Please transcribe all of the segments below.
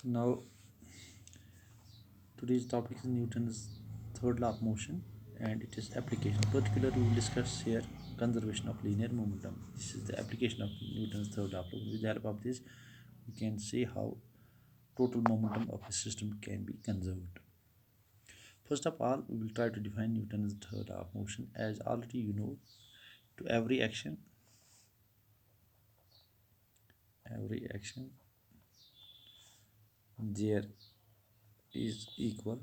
Now, today's topic is Newton's third law of motion and it is application. Particularly, we will discuss here conservation of linear momentum. This is the application of Newton's third law of motion. With the help of this, we can see how total momentum of a system can be conserved. First of all, we will try to define Newton's third law of motion. As already you know, to every action there is equal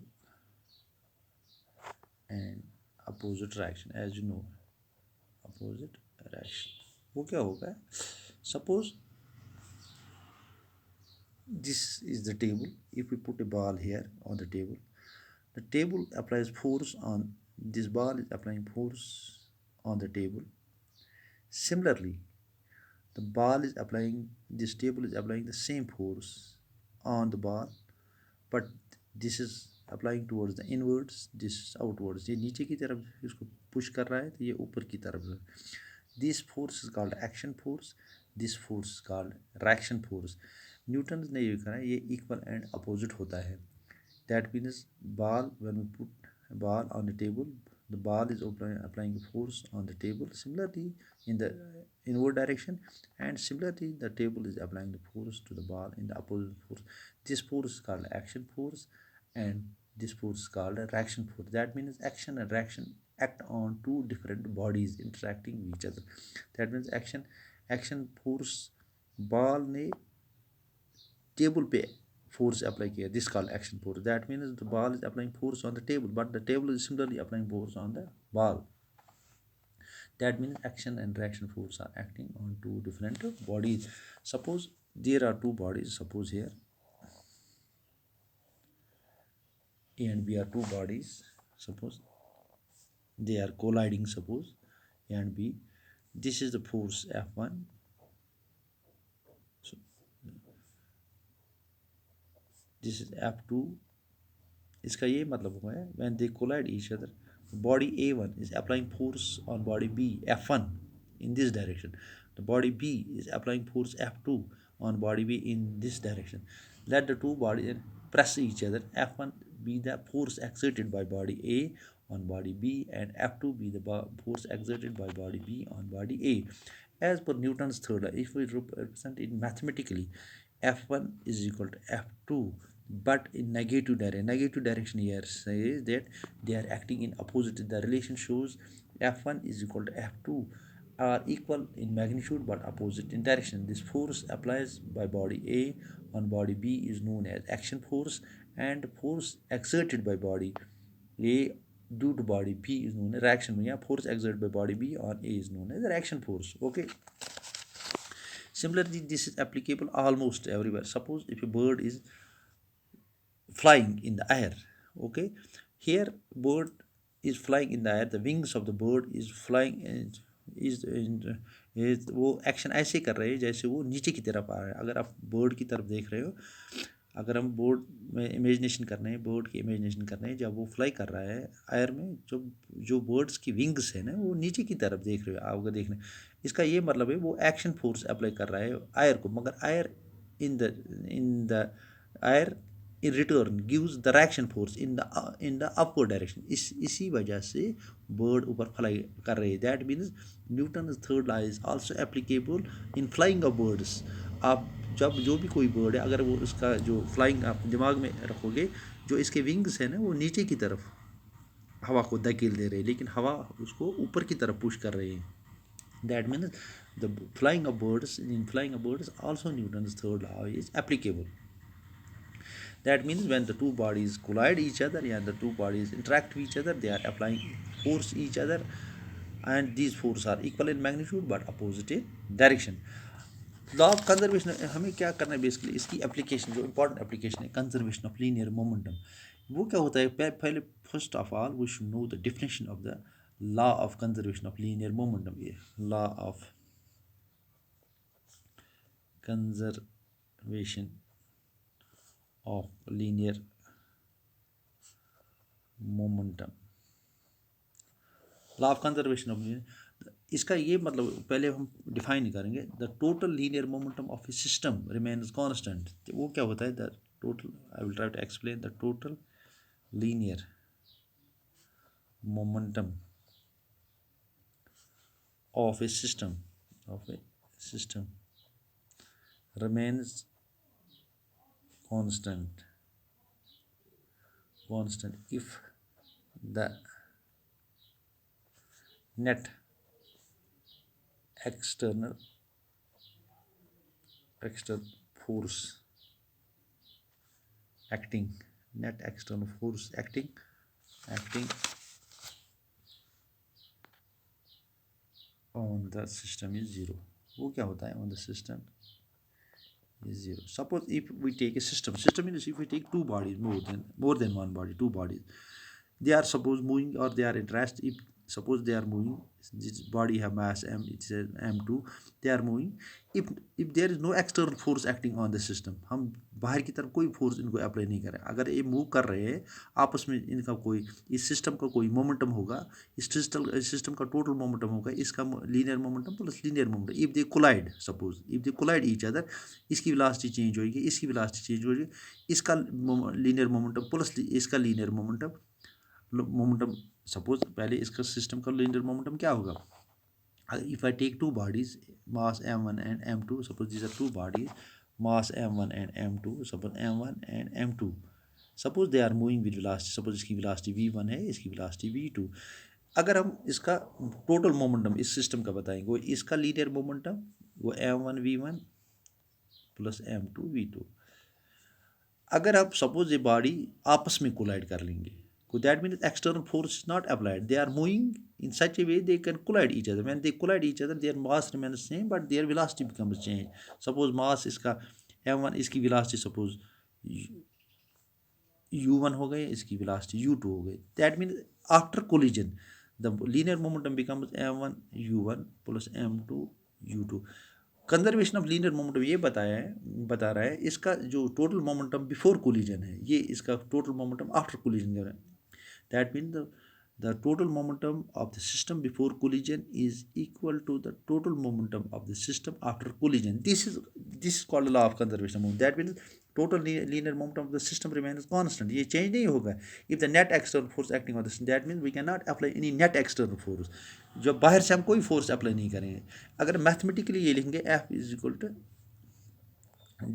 and opposite reaction. As you know, opposite reaction. वो क्या होगा? Suppose this is the table. If we put a ball here on the table applies force on this ball is applying force on the table. Similarly, the ball is applying this table is applying the same force on the ball, but this is applying towards the inwards, this is outwards. ये नीचे की तरफ इसको push कर रहा है तो ये ऊपर की तरफ है. This force is called action force. This force is called reaction force. Newton ने ये कहा ये इक्वल एंड अपोजिट होता है. That means ball, when we put a ball on the table, the ball is applying force on the table. Similarly, in the inward direction, and similarly, the table is applying the force to the ball in the opposite force. This force is called action force, and this force is called a reaction force. That means action and reaction act on two different bodies interacting with each other. That means action force ball ने table पे force apply किया. This called action force. That means the ball is applying force on the table, but the table is similarly applying force on the ball. That means action and reaction force are acting on two different bodies. Suppose there are two bodies. Suppose here A and B are two bodies. Suppose they are colliding. Suppose A and B. This is the force F1. So this is F2. इसका ये मतलब हुआ है when they collide each other, body A1 is applying force on body B F1 in this direction. The body B is applying force F2 on body B in this direction. Let the two bodies press each other. F1 be the force exerted by body A on body B and F2 be the force exerted by body B on body A. As per Newton's third law, if we represent it mathematically, F1 is equal to F2 but in negative direction here says that they are acting in opposite. The relation shows F1 is equal to F2 are equal in magnitude but opposite in direction. This force applies by body A on body B is known as action force, and force exerted by body A due to body B is known as reaction. Yeah, force exerted by body B on A is known as reaction force. Okay. Similarly, this is applicable almost everywhere. Suppose if a bird is flying in the air, okay, here bird is flying in the air, the wings of the bird is flying is वो action ऐसे कर रहे हैं जैसे वो नीचे की तरफ आ रहा है. अगर आप बर्ड की तरफ देख रहे हो, अगर हम बोर्ड में इमेजिनेशन कर रहे हैं, बर्ड की इमेजिनेशन कर रहे हैं जब वो फ्लाई कर रहा है एयर में, जो जो बर्ड्स की विंग्स है ना वो नीचे की तरफ देख रहे हो आप, अगर देखना इसका ये मतलब है वो एक्शन फोर्स अप्लाई कर रहा है एयर को, मगर air in the air in return gives the reaction force in the upward direction. इसी वजह से bird ऊपर fly कर रहे हैं. That means Newton's third law is also applicable in flying of birds. आप जब जो भी कोई बर्ड है अगर वो उसका जो फ्लाइंग आप दिमाग में रखोगे, जो इसके विंग्स है ना वो नीचे की तरफ हवा को धकेल दे रहे हैं, लेकिन हवा उसको ऊपर की तरफ पुश कर रहे हैं. That means the flying of birds also Newton's third law is applicable. That means when the two bodies collide each other and the two bodies interact with each other, they are applying force each other, and these forces are equal in magnitude but opposite in direction. Law of conservation हमें क्या करना है basically, इसकी application जो important application है conservation of linear momentum, वो क्या होता है. पहले first of all we should know the definition of the law of conservation of linear momentum. ये law of conservation of linear momentum, law of conservation of linear, इसका ये मतलब पहले हम डिफाइन करेंगे. The total linear momentum of a system remains constant. वो क्या होता है, the total, I will try to explain the total linear momentum of a system remains constant if the net external force acting net external force acting on the system is zero. वो क्या होता है? On the system is zero. Suppose if we take a system means if we take two bodies, more than one body, two bodies, they are suppose moving or they are at rest. If suppose they are moving, this body have mass m, it says m2, they are moving. if there is no external force acting on the system, हम बाहर की तरफ कोई force इनको apply नहीं कर रहे, अगर ये मूव कर रहे हैं आपस में, इनका कोई इस सिस्टम का कोई मोमेंटम होगा, इस सिस्टम का टोटल मोमेंटम होगा, इसका linear momentum plus linear momentum. If they collide, suppose if they collide each other, इसकी वेलोसिटी चेंज होगी, इसकी वेलोसिटी चेंज होगी, इसका लीनियर मोमेंटम प्लस इसका लीनियर मोमेंटम सपोज पहले इसका सिस्टम का लीनियर मोमेंटम क्या होगा? If I take two bodies, mass m1 and m2, suppose these are two bodies, mass m1 and m2, suppose m1 and m2, suppose they are moving with velocity, suppose इसकी velocity v1 है, इसकी velocity v2. अगर हम इसका total momentum इस system का बताएंगे, वो इसका लीनियर मोमेंटम वो m1 v1 plus m2 v2. अगर आप सपोज ये बॉडी आपस में कोलाइड कर लेंगे, that means external force is not applied, they are moving in such a way they can collide each other. When they collide each other, their mass remains same but their velocity becomes change. Suppose mass इसका m1, इसकी velocity suppose u1 हो गई, इसकी velocity u2 हो गई. That means after collision the linear momentum becomes m1 u1 plus m2 u2. Conservation of linear momentum ये बता रहा है इसका जो टोटल मोमेंटम बिफोर कोलिजन है, ये इसका टोटल मोमेंटम आफ्टर कोलिजन है. That means the total momentum of the system before collision is equal to the total momentum of the system after collision. This is called the law of conservation of moment. That means total linear momentum of the system remains constant. ये change नहीं होगा. If the net external force acting on the system, that means we cannot apply any net external force. जब बाहर से हम कोई force apply नहीं करेंगे. अगर मैथमेटिकली ये लिखेंगे F is equal to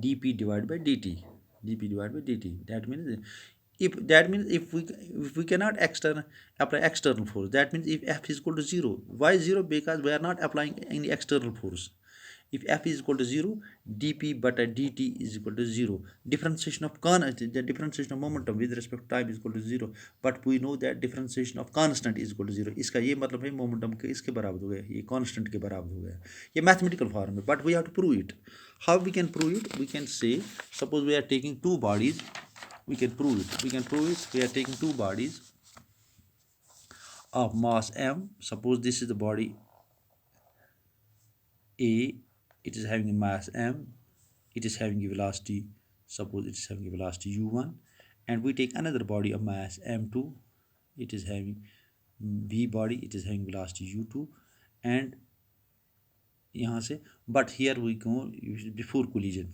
dp divided by dt, that means if we cannot apply external force, that means if F is equal to 0, why 0? Because we are not applying any external force. If F is equal to 0, dp but dt is equal to 0. Differentiation of the differentiation of momentum with respect to time is equal to 0, but we know that differentiation of constant is equal to 0. इसका ये मतलब है momentum के इसके बराबर हो गया, ये कांस्टेंट के बराबर हो गया. ये मैथमेटिकल फॉर्म है, but we have to prove it. How we can prove it? We can say, suppose we are taking two bodies, we can prove it. We are taking two bodies of mass m. Suppose this is the body A, it is having a mass m, it is having a velocity, suppose it is having a velocity u1, and we take another body of mass m2, it is having b body, it is having velocity u2, and यहाँ से, but here we go before collision.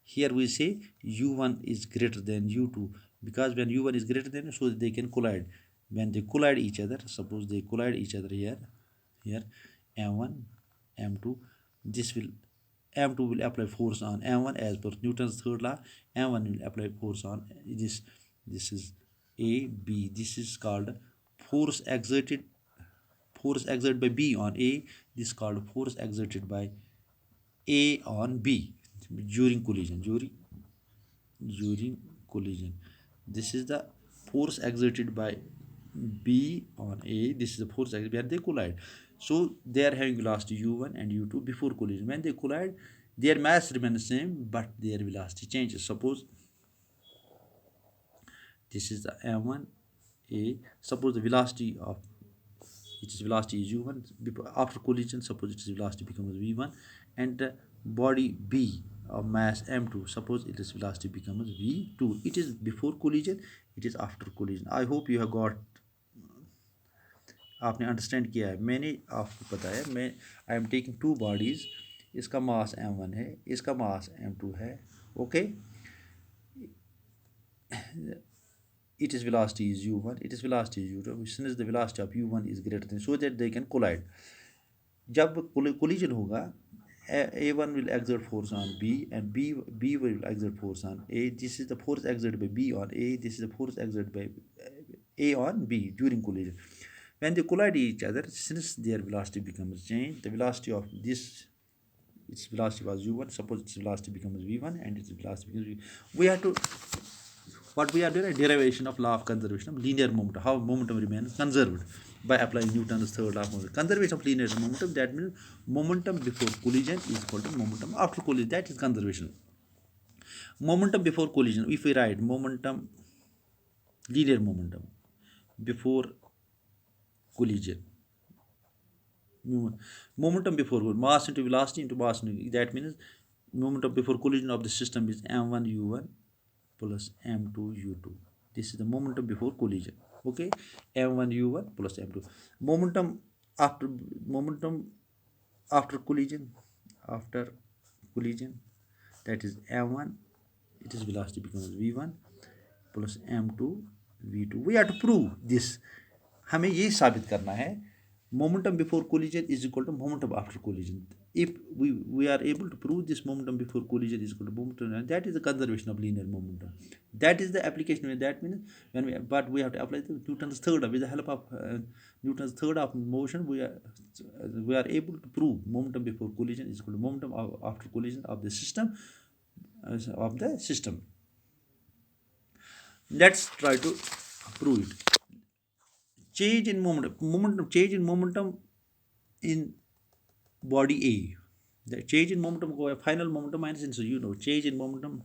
Here we say u1 is greater than u2, because when u1 is greater than, so they can collide. When they collide each other, suppose they collide each other here m1 m2, m2 will apply force on m1 as per Newton's third law. M1 will apply force on this is A, B. This is called force exerted by B on A. This is called force exerted by A on B during collision. This is the force exerted by B on A. This is the force exerted where they collide. So they are having velocity u1 and u2 before collision. When they collide, their mass remains the same, but their velocity changes. Suppose this is the m1 A. Suppose the velocity of its velocity is u1. After collision, suppose its velocity becomes v1, and the body B of mass m2, suppose its velocity becomes v2. It is before collision, it is after collision. I hope you have got, आपने understand किया है. मैंने आपको बताया, मैं I am taking two bodies, इसका मास m1 है, इसका मास m2 है. Okay, it is velocity is u1, it is velocity is u2. Since the velocity of u1 is greater than, so that they can collide. जब collision होगा, A1 will exert force on B and B will exert force on A. This is the force exerted by B on A. This is the force exerted by A on B during collision. When they collide each other, since their velocity becomes changed, the velocity of this, its velocity was u1. Suppose its velocity becomes v1 and its velocity becomes v. We have to, what we are doing, a derivation of law of conservation of linear momentum, how momentum remains conserved by applying Newton's third law of momentum. Conservation of linear momentum, that means momentum before collision is equal to momentum after collision. That is conservation. Momentum before collision, if we write momentum, linear momentum before collision, momentum before mass into velocity into mass into, that means momentum before collision of the system is m1 u1 plus m2 u2. This is the momentum before collision. Okay, m1 u1 plus m2. Momentum after collision, that is m1, it is velocity becomes v1 plus m2 v2. We have to prove this. हमें ये साबित करना है momentum before collision is equal to momentum after collision. If we are able to prove this momentum before collision is equal to momentum, that is the conservation of linear momentum. That is the application. That means but we have to apply the Newton's third. With the help of Newton's third of motion, we are able to prove momentum before collision is equal to momentum after collision of the system. Let's try to prove it. Change in momentum in body A. The change in momentum को final momentum minus in, so you know change in momentum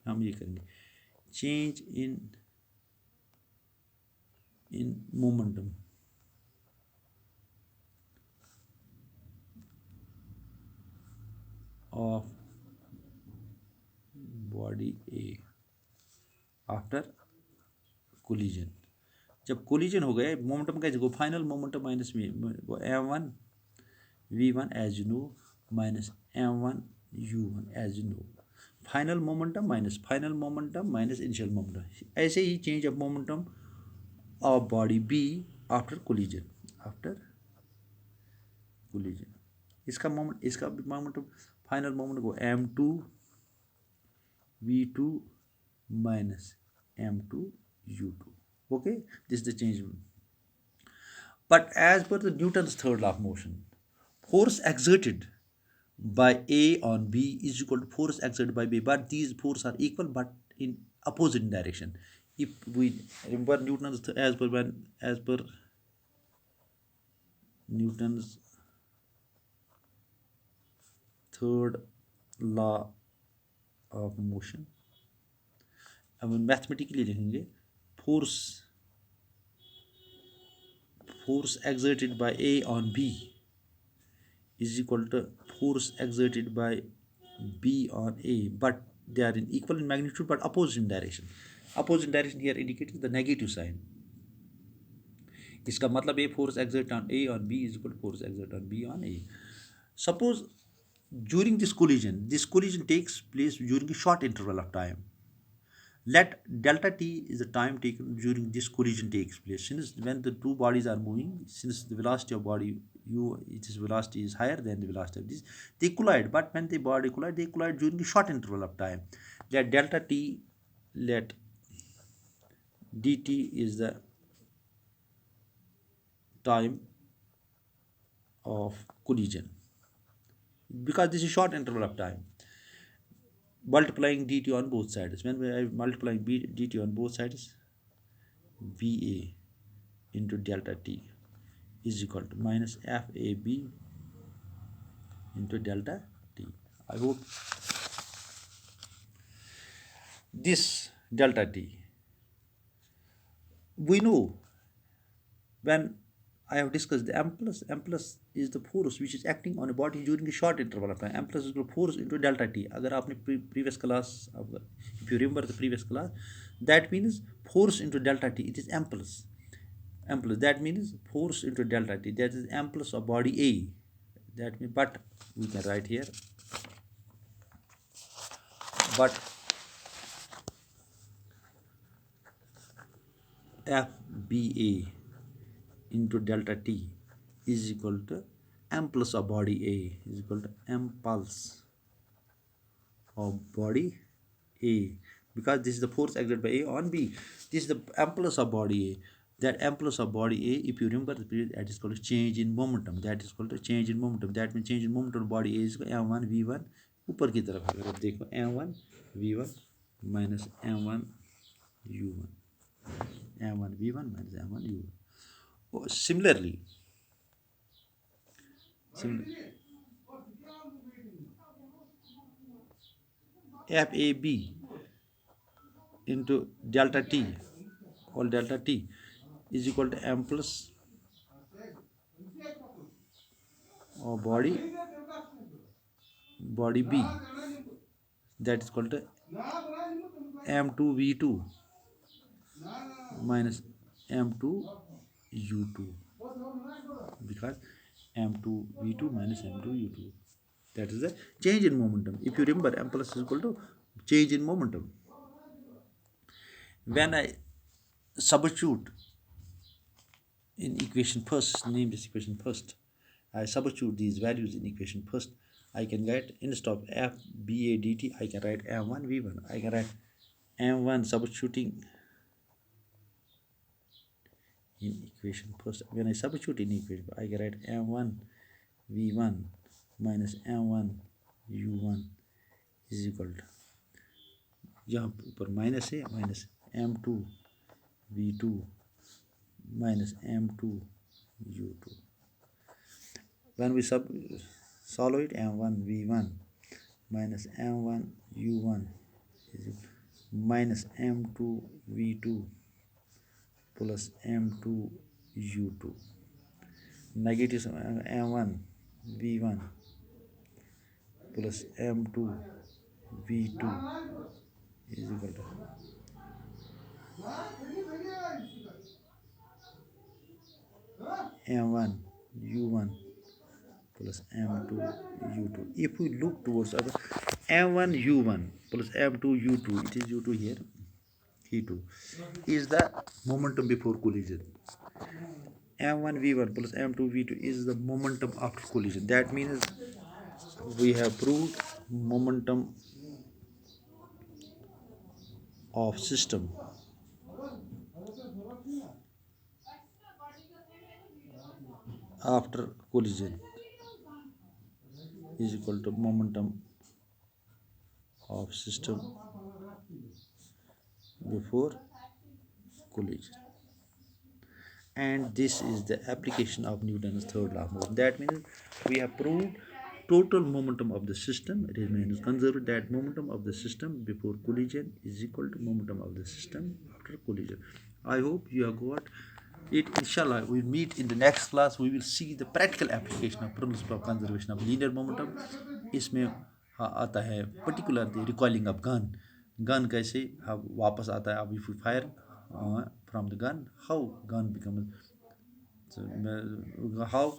हम ये करेंगे, change in momentum of body A after collision. जब collision हो गए, momentum कैसे go, final momentum minus m1 v1 as you know minus m1 u1 as you know. Final momentum minus initial momentum. ऐसे ही change of momentum of body B after collision. इसका momentum final moment को m2 v2 minus m2 u2. Okay, this is the change. But as per the Newton's third law of motion, force exerted by A on B is equal to force exerted by B, but these forces are equal but in opposite direction. If we remember Newton's as per Newton's third law of motion, अब mathematically लिखेंगे, force exerted by A on B is equal to force exerted by B on A, but they are in equal in magnitude but opposite in direction. Opposite direction here indicates the negative sign. इसका मतलब A force exerted on A on B is equal to force exerted on B on A. Suppose during this collision takes place during a short interval of time. Let delta t is the time taken during this collision takes place. Since when the two bodies are moving, since the velocity of body its velocity is higher than the velocity of this, they collide. But when the body collide, they collide during a short interval of time. Let delta t, let dt is the time of collision, because this is short interval of time. Multiplying dt on both sides. When we are multiplying dt on both sides, VA into delta t is equal to minus FAB into delta t. I hope this delta t, we know when I have discussed the M plus is the force which is acting on a body during a short interval of time. M plus is the force into delta t. अगर आपने previous class, if you remember the previous class, that means force into delta t. It is M plus. That means force into delta t. That is M plus of body A. That means, but we can write here, but FBA into delta T is equal to M plus of body A is equal to M pulse of body A, because this is the force exerted by A on B. This is the M plus of body A. That M plus of body A, if you remember the period, that is called change in momentum. That is called change in momentum. That means change in momentum of body A is M1 V1 ऊपर की तरफ अगर आप देखो M1 V1 minus M1 U1, M1 V1 minus M1 U1. Oh, similarly, FAB into delta T, or delta T is equal to M plus or body B, that is called to M2 V2 minus M2 U2, because M2 V2 minus M2 U2, that is the change in momentum. If you remember, M plus is equal to change in momentum. When I substitute in equation first, name this equation first, I substitute these values in equation first, I can get, instead of FBA dt, I can write M1 V1. I can write M1 substituting in equation first. When I substitute in equation, I can write M1 V1 minus M1 U1 is equal to, यहाँ ऊपर minus है, minus M2 V2 minus M2 U2. When we solve it, M1 V1 minus M1 U1 is minus M2 V2 plus M2 U2. Negative M1 V1 plus M2 V2 is equal to M1 U1 plus M2 U2. If we look towards other, M1 U1 plus M2 U2, it is U2 here, E2, is the momentum before collision. M1 V1 plus M2 V2 is the momentum after collision. That means we have proved momentum of system after collision is equal to momentum of system before collision. And this is the application of Newton's third law of motion. That means we have proved total momentum of the system remains conserved. That momentum of the system before collision is equal to momentum of the system after collision. I hope you have got it. Inshallah, we'll meet in the next class. We will see the practical application of principle of conservation of linear momentum. इसमें आता है particularly recoiling of gun. Gun कैसे वापस आता है, अब if we fire from the gun, how gun becomes, how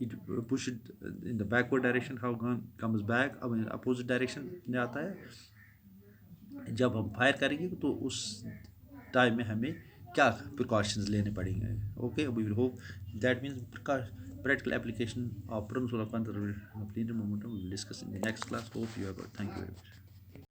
it push it in the backward direction, how gun comes back, अब opposite direction में आता है. जब हम फायर करेंगे तो उस टाइम में हमें क्या प्रिकॉशंस लेने पड़ेंगे. Okay, we will hope that means practical application of principle of conservation of linear momentum we will discuss in the next class. Hope you have got. Thank you very much.